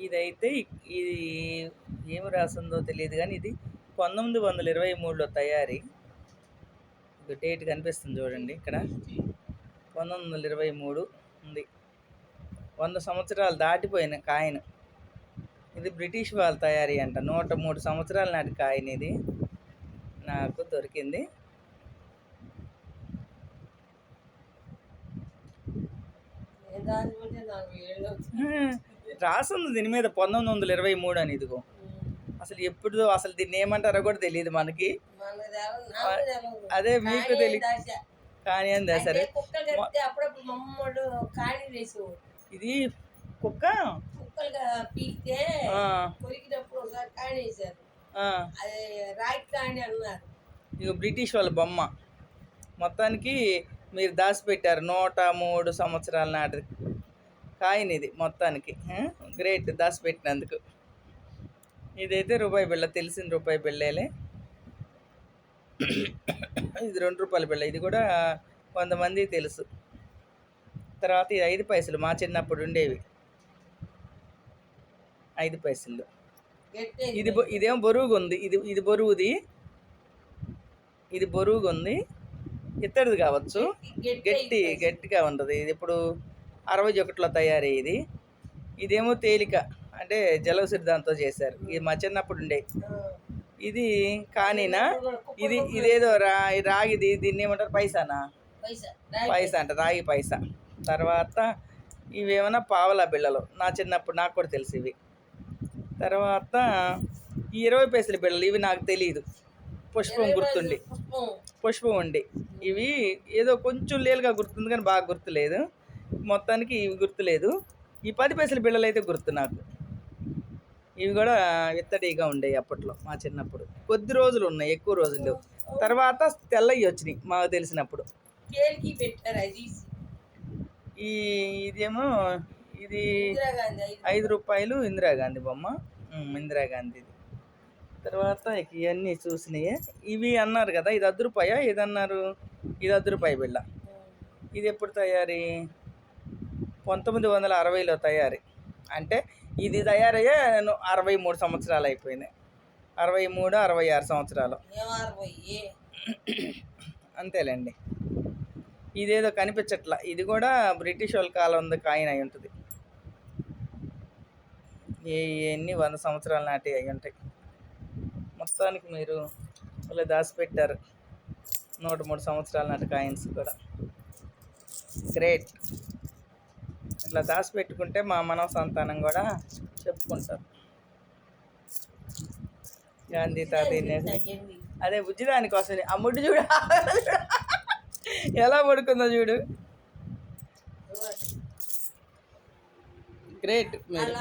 ఇదైతే ఇది ఏమి రాసిందో తెలియదు కానీ ఇది 1923లో తయారీ. ఇది డేట్ కనిపిస్తుంది చూడండి ఇక్కడ, 1923 ఉంది. 100 సంవత్సరాలు దాటిపోయిన కాయిన్. ఇది బ్రిటిష్ వాళ్ళ తయారీ అంట. 103 సంవత్సరాల నాటి కాయిన్ ఇది నాకు దొరికింది. రాసింది దీని మీద 1923 అని. ఇదిగో అసలు ఎప్పుడు, అసలు దీన్ని ఏమంటారో కూడా తెలియదు మనకి. అదే మీకు తెలియదు కానీ అందా సరే. ఇది కుక్క ఇక బ్రిటిష్ వాళ్ళ బొమ్మ. మొత్తానికి మీరు దాచిపెట్టారు 103 సంవత్సరాల నాటి కాయిన్ ఇది మొత్తానికి. గ్రేట్ దాచిపెట్టినందుకు. ఇదైతే రూపాయి బిళ్ళ, తెలిసిన రూపాయి బిళ్ళేలే. ఇది 2 రూపాయల బిళ్ళ, ఇది కూడా కొంతమంది తెలుసు. తర్వాత ఇది 5 పైసలు, మా చిన్నప్పుడు ఉండేవి 5 పైసలు. ఇదేమో బరువుగా ఉంది. ఇది బరువుది, ఇది బరువుగా ఉంది. ఇత్తడిది కావచ్చు, గట్టిగా ఉంటుంది. ఇది ఇప్పుడు 61లో తయారయ్యేది. ఇదేమో తేలిక, అంటే జలవిసిరి దాంతో చేశారు. ఇది మా చిన్నప్పుడు ఉండే. ఇది కానీనా, ఇదేదో రాగిది, దీన్ని ఏమంటారు, పైసానా, పైసా అంట, రాగి పైసా. తర్వాత ఇవేమన్నా పావలా బిళ్ళలు, నా చిన్నప్పుడు నాకు కూడా తెలుసు ఇవి. తర్వాత ఈ 20 పైసల బిళ్ళలు, ఇవి నాకు తెలియదు. పుష్పం గుర్తుండి, పుష్పం ఉండి. ఇవి ఏదో కొంచెం లేలుగా గుర్తుంది కానీ బాగా గుర్తులేదు. మొత్తానికి ఇవి గుర్తులేదు. ఈ 10 పైసల బిళ్ళలు అయితే గుర్తు నాకు. ఇవి కూడా ఇత్తడిగా ఉండేవి అప్పట్లో మా చిన్నప్పుడు. కొద్ది రోజులు ఉన్నాయి, ఎక్కువ రోజులు లేవు. తర్వాత తెల్లవి వచ్చినాయి మాకు తెలిసినప్పుడు. ఇదేమో ఇది 5 రూపాయలు ఇందిరాగాంధీ బొమ్మ, ఇందిరాగాంధీది. తర్వాత ఇవన్నీ చూసినాయి. ఇవి అన్నారు కదా, ఇది 10 రూపాయ, ఇది అన్నారు, ఇది 10 రూపాయ బిళ్ళ. ఇది ఎప్పుడు తయారీ, 1960లో తయారీ. అంటే ఇది తయారయ్యే 63 సంవత్సరాలు అయిపోయినాయి. 63, 66 సంవత్సరాలు అంతేలేండి. ఇదేదో కనిపించట్లా, ఇది కూడా బ్రిటిష్ వాళ్ళ కాలం కాయిన్ అయి ఉంటుంది. ఇవన్నీ 100 సంవత్సరాల నాటి అయి ఉంటాయి. మొత్తానికి మీరు వాళ్ళు దాచిపెట్టారు 103 సంవత్సరాల నాటి కాయిన్స్ కూడా. గ్రేట్. ఇట్లా దాచిపెట్టుకుంటే మా మనవ సంతానం కూడా చెప్పుకుంటారు. గాంధీ తాత అదే బుజ్జి దానికోసం. ఆ ముడ్డు చూడు ఎలా పడుకుందో చూడు. గ్రేట్ మీరు.